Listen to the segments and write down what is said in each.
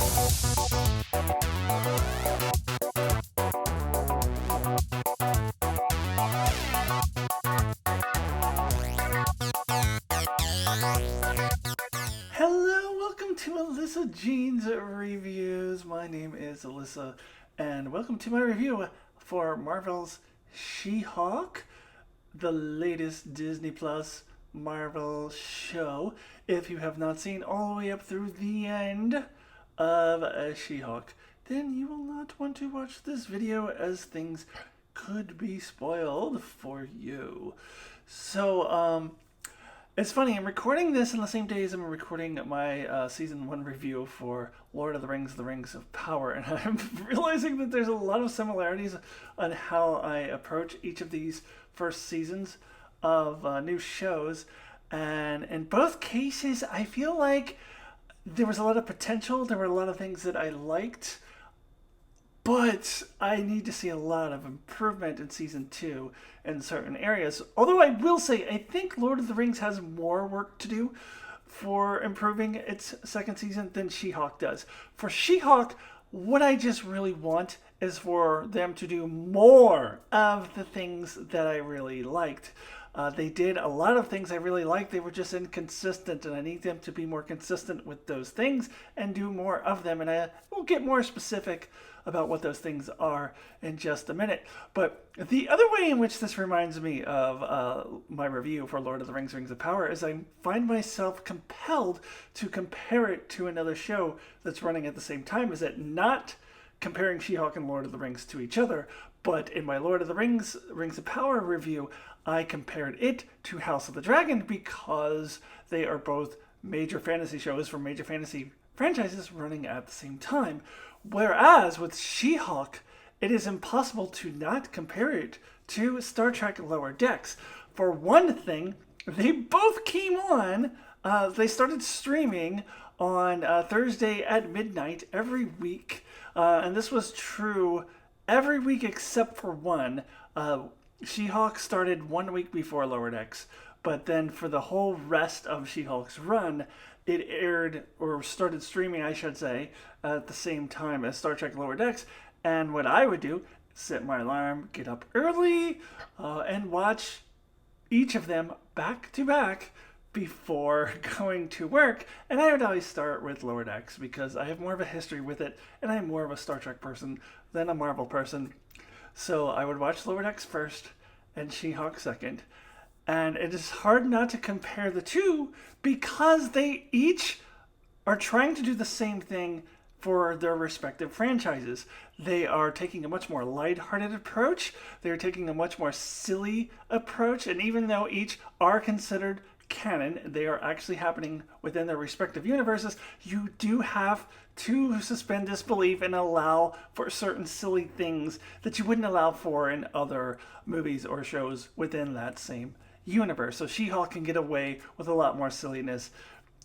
Hello, welcome to Alyssa Jean's Reviews. My name is Alyssa, and welcome to my review for Marvel's She-Hulk, the latest Disney Plus Marvel show. If you have not seen all the way up through the end of She-Hulk, then you will not want to watch this video as things could be spoiled for you. So, it's funny, I'm recording this on the same day as I'm recording my season 1 review for Lord of the Rings, The Rings of Power, and I'm realizing that there's a lot of similarities on how I approach each of these first seasons of new shows. And in both cases, I feel like there was a lot of potential, there were a lot of things that I liked, but I need to see a lot of improvement in season 2 in certain areas. Although I will say, I think Lord of the Rings has more work to do for improving its second season than She-Hulk does. For She-Hulk, what I just really want is for them to do more of the things that I really liked. They did a lot of things I really liked. They were just inconsistent, and I need them to be more consistent with those things and do more of them. And I will get more specific about what those things are in just a minute. But the other way in which this reminds me of my review for Lord of the Rings, Rings of Power is I find myself compelled to compare it to another show that's running at the same time. Is it not comparing She-Hulk and Lord of the Rings to each other, but in my Lord of the Rings, Rings of Power review, I compared it to House of the Dragon because they are both major fantasy shows for major fantasy franchises running at the same time. Whereas with She-Hulk, it is impossible to not compare it to Star Trek Lower Decks. For one thing, they both came on, they started streaming on Thursday at midnight every week. And this was true every week except for one. She-Hulk started 1 week before Lower Decks, but then for the whole rest of She-Hulk's run, it aired, or started streaming, I should say, at the same time as Star Trek Lower Decks. And what I would do, set my alarm, get up early, and watch each of them back to back before going to work. And I would always start with Lower Decks because I have more of a history with it, and I'm more of a Star Trek person than a Marvel person. So I would watch Lower Decks first and She-Hulk second. And it is hard not to compare the two because they each are trying to do the same thing for their respective franchises. They are taking a much more lighthearted approach. They're taking a much more silly approach. And even though each are considered canon, they are actually happening within their respective universes, you do have to suspend disbelief and allow for certain silly things that you wouldn't allow for in other movies or shows within that same universe. So She-Hulk can get away with a lot more silliness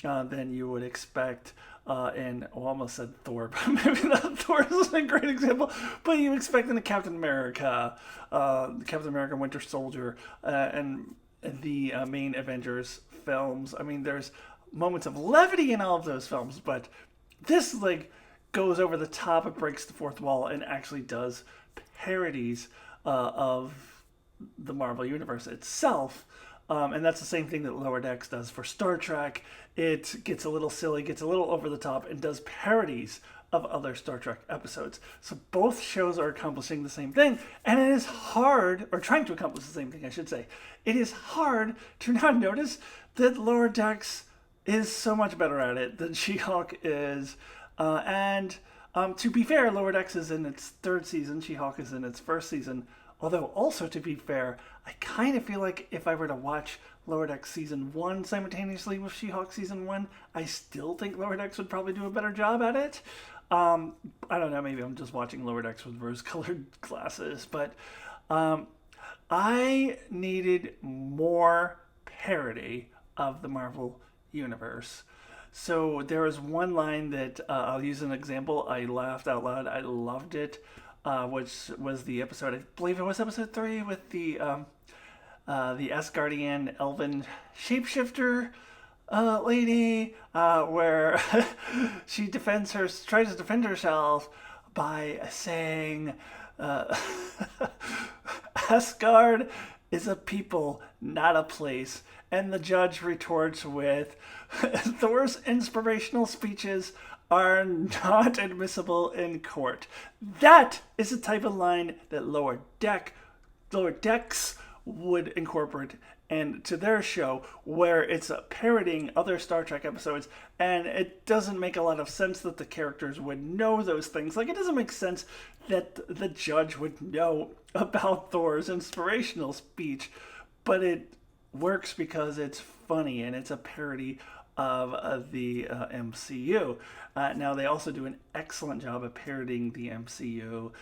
than you would expect in, I almost said Thor, but maybe not Thor is a great example, but you expect in the Captain America Winter Soldier, and the main Avengers films. I mean, there's moments of levity in all of those films, but this goes over the top, it breaks the fourth wall, and actually does parodies of the Marvel Universe itself. And that's the same thing that Lower Decks does for Star Trek. It gets a little silly, gets a little over the top, and does parodies of other Star Trek episodes. So both shows are accomplishing the same thing, and it is hard, or trying to accomplish the same thing, I should say. It is hard to not notice that Lower Decks is so much better at it than She-Hulk is. And to be fair, Lower Decks is in its third season, She-Hulk is in its first season. Although, also to be fair, I kind of feel like if I were to watch Lower Decks Season 1 simultaneously with She-Hulk Season 1, I still think Lower Decks would probably do a better job at it. I don't know, maybe I'm just watching Lower Decks with rose-colored glasses, but I needed more parody of the Marvel Universe. So there was one line that I'll use an example. I laughed out loud. I loved it. Which was the episode, I believe it was episode 3, with the Asgardian elven shapeshifter lady, where she tries to defend herself by saying, uh, Asgard is a people, not a place. And the judge retorts with, Thor's inspirational speeches are not admissible in court. That is the type of line that Lower Decks would incorporate into their show, where it's parodying other Star Trek episodes, and it doesn't make a lot of sense that the characters would know those things. Like, it doesn't make sense that the judge would know about Thor's inspirational speech, but it works because it's funny and it's a parody of the MCU. Now, they also do an excellent job of parodying the MCU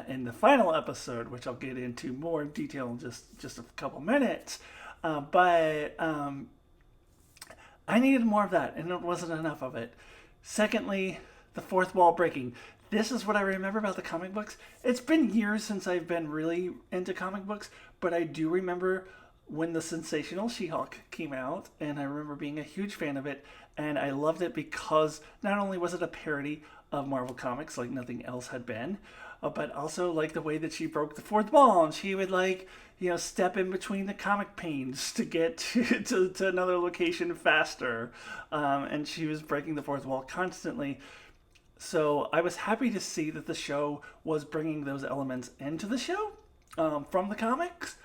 in the final episode, which I'll get into more in detail in just a couple minutes. But I needed more of that, and it wasn't enough of it. Secondly, the fourth wall breaking. This is what I remember about the comic books. It's been years since I've been really into comic books, but I do remember when the Sensational She-Hulk came out, and I remember being a huge fan of it, and I loved it because not only was it a parody of Marvel Comics like nothing else had been, but also like the way that she broke the fourth wall, and she would step in between the comic panes to get to another location faster, and she was breaking the fourth wall constantly. So I was happy to see that the show was bringing those elements into the show from the comics.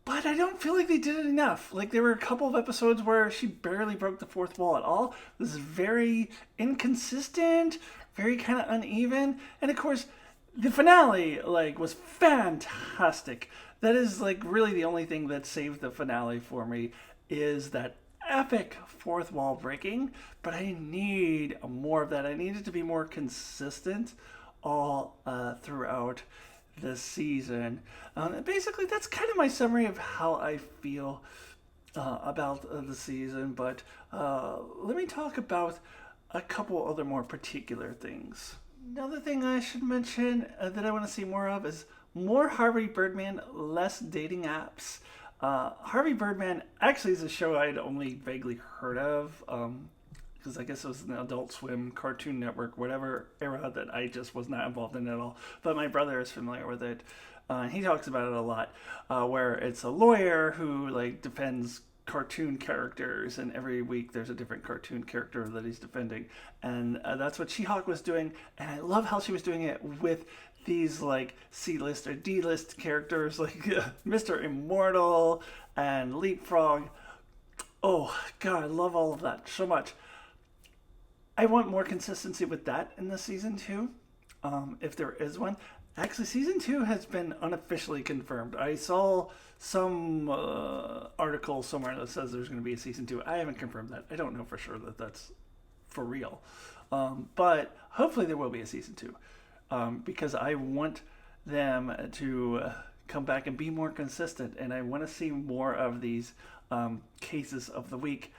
But I don't feel like they did it enough. Like, there were a couple of episodes where she barely broke the fourth wall at all. This is very inconsistent, very kind of uneven. And of course, the finale, was fantastic. That is, really the only thing that saved the finale for me is that epic fourth wall breaking. But I need more of that. I need it to be more consistent all throughout this season. Basically, that's kind of my summary of how I feel about the season. But let me talk about a couple other more particular things. Another thing I should mention that I want to see more of is more Harvey Birdman, less dating apps. Harvey Birdman actually is a show I'd only vaguely heard of. Because I guess it was an Adult Swim, Cartoon Network, whatever era that I just was not involved in at all. But my brother is familiar with it. He talks about it a lot, where it's a lawyer who defends cartoon characters, and every week there's a different cartoon character that he's defending, and that's what She-Hulk was doing. And I love how she was doing it with these C-list or D-list characters like Mr. Immortal and Leapfrog. Oh God, I love all of that so much. I want more consistency with that in the season 2, if there is one. Actually, season 2 has been unofficially confirmed. I saw some article somewhere that says there's going to be a season 2. I haven't confirmed that. I don't know for sure that that's for real. But hopefully there will be a season 2, because I want them to come back and be more consistent, and I want to see more of these cases of the week.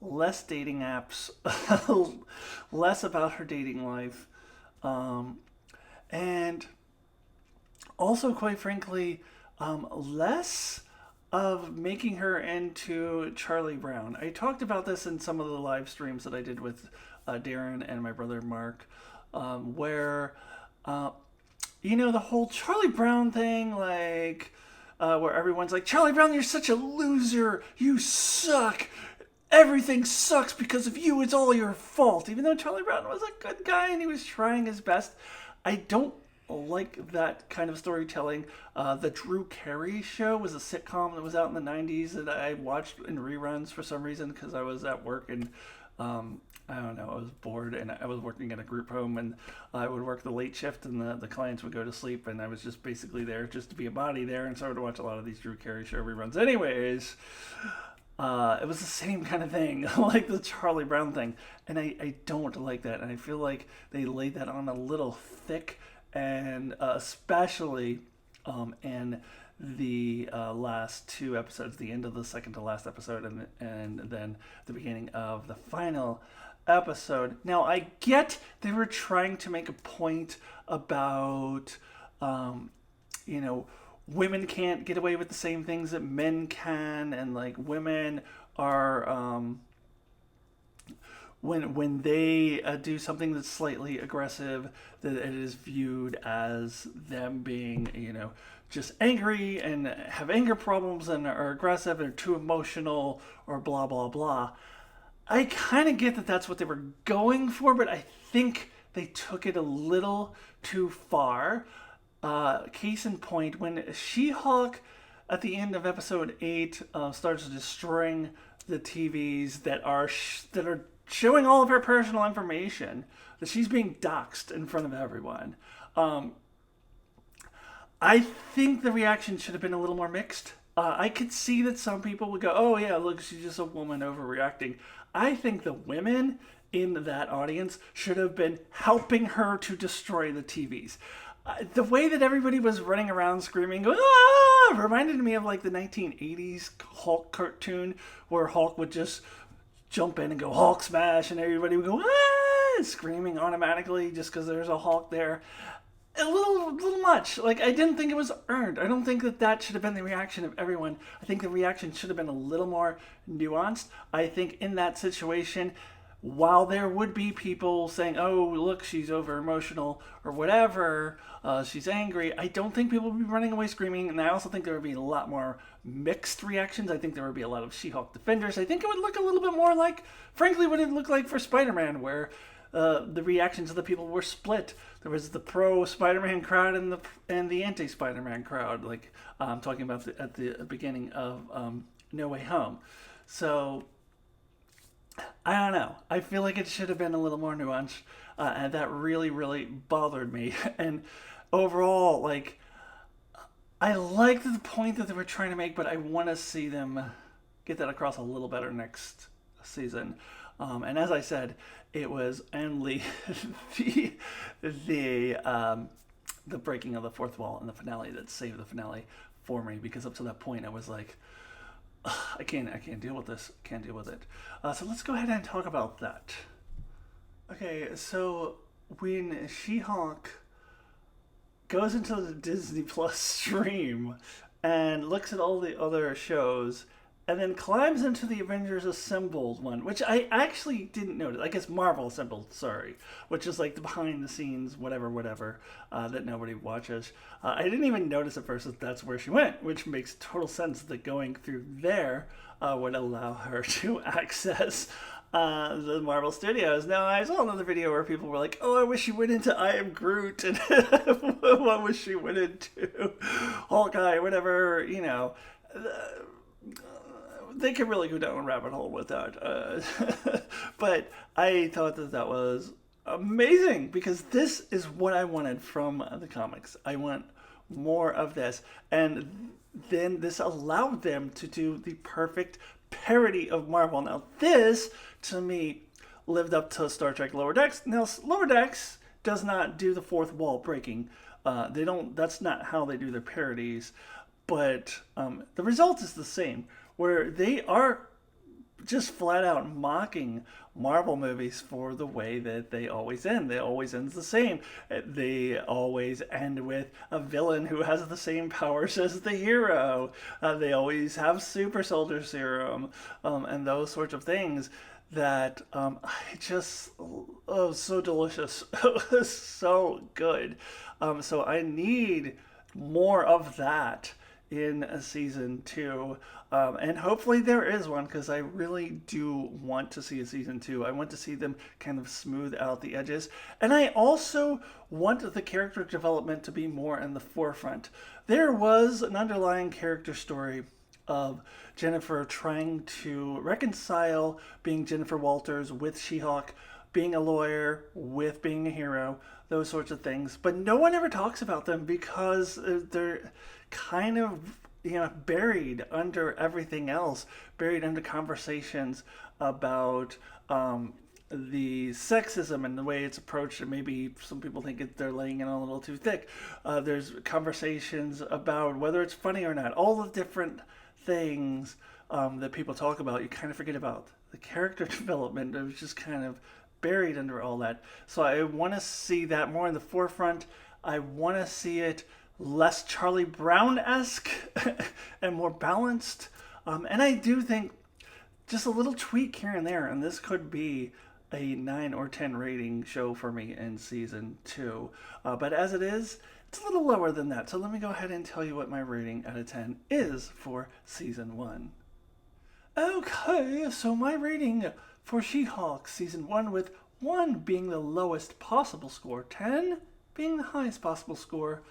Less dating apps, less about her dating life, and also, quite frankly, less of making her into Charlie Brown. I talked about this in some of the live streams that I did with Darren and my brother Mark, where, the whole Charlie Brown thing, where everyone's like, Charlie Brown, you're such a loser, you suck. Everything sucks because of you. It's all your fault. Even though Charlie Brown was a good guy and he was trying his best, I don't like that kind of storytelling. The Drew Carey Show was a sitcom that was out in the 90s that I watched in reruns for some reason because I was at work and I don't know, I was bored and I was working in a group home and I would work the late shift and the clients would go to sleep and I was just basically there just to be a body there, and so I would watch a lot of these Drew Carey Show reruns. Anyways, it was the same kind of thing, like the Charlie Brown thing, and I don't like that, and I feel like they laid that on a little thick, and especially in the last 2 episodes, the end of the second to last episode, and then the beginning of the final episode. Now, I get they were trying to make a point about, women can't get away with the same things that men can, and women are when they do something that's slightly aggressive, that it is viewed as them being, just angry and have anger problems and are aggressive and are too emotional or blah blah blah. I kind of get that that's what they were going for, but I think they took it a little too far. Case in point, when She-Hulk at the end of episode 8 starts destroying the TVs that are showing all of her personal information, that she's being doxxed in front of everyone. I think the reaction should have been a little more mixed. I could see that some people would go, "Oh yeah, look, she's just a woman overreacting." I think the women in that audience should have been helping her to destroy the TVs. The way that everybody was running around screaming, going, "Ah!" reminded me of like the 1980s Hulk cartoon where Hulk would just jump in and go Hulk smash, and everybody would go, "Ah!" screaming automatically just because there's a Hulk there. A little much. Like, I didn't think it was earned. I don't think that should have been the reaction of everyone. I think the reaction should have been a little more nuanced. I think in that situation, while there would be people saying, "Oh, look, she's over emotional" or whatever, she's angry, I don't think people would be running away screaming. And I also think there would be a lot more mixed reactions. I think there would be a lot of She-Hulk defenders. I think it would look a little bit more like, frankly, what it looked like for Spider-Man, where the reactions of the people were split. There was the pro Spider-Man crowd and the anti Spider-Man crowd. Like I'm talking about at the beginning of No Way Home. So I don't know. I feel like it should have been a little more nuanced, and that really bothered me. And overall, like, I liked the point that they were trying to make, but I want to see them get that across a little better next season. And as I said, it was only the breaking of the fourth wall in the finale that saved the finale for me, because up to that point I was like, I can't deal with this. Can't deal with it. So let's go ahead and talk about that. Okay, so when She-Hulk goes into the Disney Plus stream and looks at all the other shows, and then climbs into the Avengers Assembled one, which I actually didn't notice. I guess Marvel Assembled, sorry, which is like the behind the scenes, whatever, that nobody watches. I didn't even notice at first that that's where she went, which makes total sense that going through there would allow her to access the Marvel Studios. Now, I saw another video where people were like, "Oh, I wish she went into I Am Groot," and what wish she went into Hawkeye, whatever, they could really go down a rabbit hole with that. But I thought that was amazing, because this is what I wanted from the comics. I want more of this. And then this allowed them to do the perfect parody of Marvel. Now, this, to me, lived up to Star Trek Lower Decks. Now, Lower Decks does not do the fourth wall breaking. That's not how they do their parodies. But the result is the same, where they are just flat out mocking Marvel movies for the way that they always end. They always end the same. They always end with a villain who has the same powers as the hero. They always have super soldier serum, and those sorts of things that I just, so delicious. It was so good. So I need more of that in season 2, and hopefully there is one, because I really do want to see a season 2. I want to see them kind of smooth out the edges, and I also want the character development to be more in the forefront. There was an underlying character story of Jennifer trying to reconcile being Jennifer Walters with She-Hulk, being a lawyer with being a hero, those sorts of things. But no one ever talks about them, because they're kind of, buried under everything else, buried under conversations about the sexism and the way it's approached. And maybe some people think they're laying it on a little too thick. There's conversations about whether it's funny or not. All the different things that people talk about, you kind of forget about the character development. It was just kind of buried under all that. So I want to see that more in the forefront. I want to see it less Charlie Brown-esque and more balanced. And I do think just a little tweak here and there, and this could be a 9 or 10 rating show for me in season 2. But as it is, it's a little lower than that. So let me go ahead and tell you what my rating out of 10 is for season 1. Okay, so my rating for She-Hulk season 1, with 1 being the lowest possible score, 10 being the highest possible score,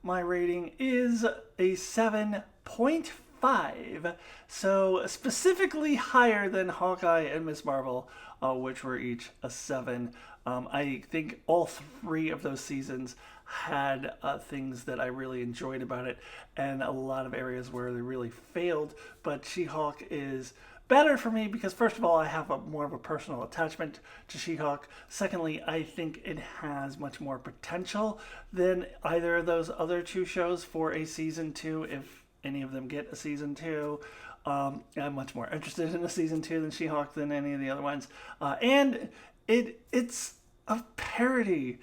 my rating is a 7.5. So specifically higher than Hawkeye and Ms. Marvel, which were each a 7. I think all 3 of those seasons had things that I really enjoyed about it, and a lot of areas where they really failed. But She-Hulk is better for me because, first of all, I have more of a personal attachment to She-Hulk. Secondly, I think it has much more potential than either of those other 2 shows for a season 2, if any of them get a season 2. I'm much more interested in a season 2 than She-Hulk than any of the other ones. And it's a parody.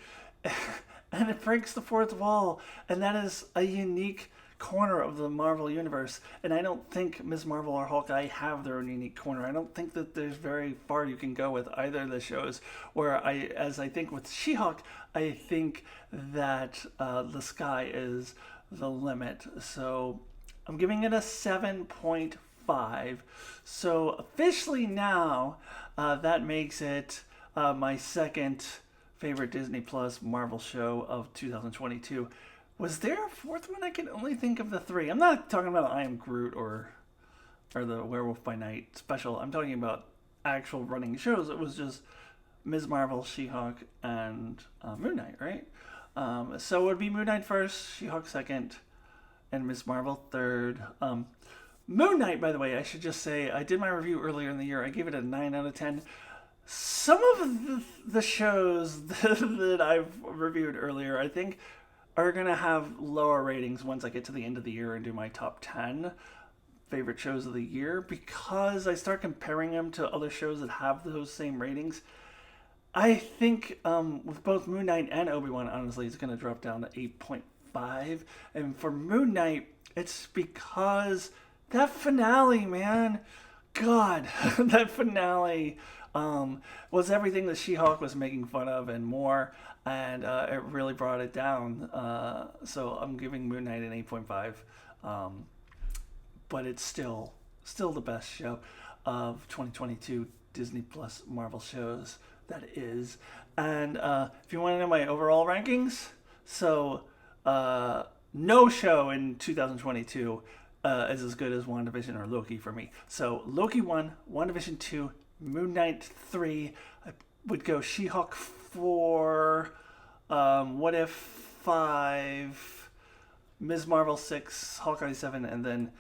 And it breaks the fourth wall. And that is a unique corner of the Marvel Universe. And I don't think Ms. Marvel or Hawkeye have their own unique corner. I don't think that there's very far you can go with either of the shows. Where as I think with She-Hulk, I think that the sky is the limit. So I'm giving it a 7.5. So officially now, that makes it my second favorite Disney Plus Marvel show of 2022. Was there a fourth one? I can only think of the 3. I'm not talking about I Am Groot or the Werewolf by Night special. I'm talking about actual running shows. It was just Ms. Marvel, She-Hulk, and Moon Knight, right? So it would be Moon Knight first, She-Hulk second, and Ms. Marvel third. Moon Knight, by the way, I should just say, I did my review earlier in the year. I gave it a 9 out of 10. Some of the shows that I've reviewed earlier, I think, are going to have lower ratings once I get to the end of the year and do my top 10 favorite shows of the year, because I start comparing them to other shows that have those same ratings. I think with both Moon Knight and Obi-Wan, honestly, it's going to drop down to 8.5. And for Moon Knight, it's because that finale, man, God, that finale was everything that She-Hulk was making fun of and more, and it really brought it down. So I'm giving Moon Knight an 8.5, but it's still the best show of 2022 Disney Plus Marvel shows, that is. And if you want to know my overall rankings, so no show in 2022 is as good as WandaVision or Loki for me. So Loki 1, WandaVision 2, Moon Knight 3, I would go She-Hulk 4, What If 5, Ms. Marvel 6, Hawkeye 7, and then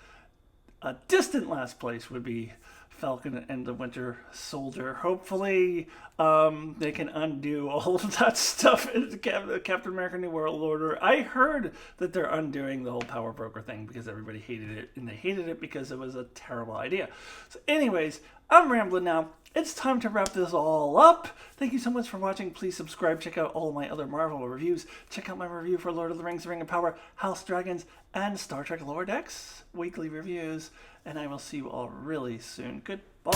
a distant last place would be Falcon and the Winter Soldier. Hopefully they can undo all of that stuff in Captain America New World Order. I heard that they're undoing the whole Power Broker thing because everybody hated it, and they hated it because it was a terrible idea. So anyways, I'm rambling now. It's time to wrap this all up. Thank you so much for watching. Please subscribe. Check out all my other Marvel reviews. Check out my review for Lord of the Rings, Ring of Power, House Dragons, and Star Trek Lower Decks weekly reviews. And I will see you all really soon. Goodbye.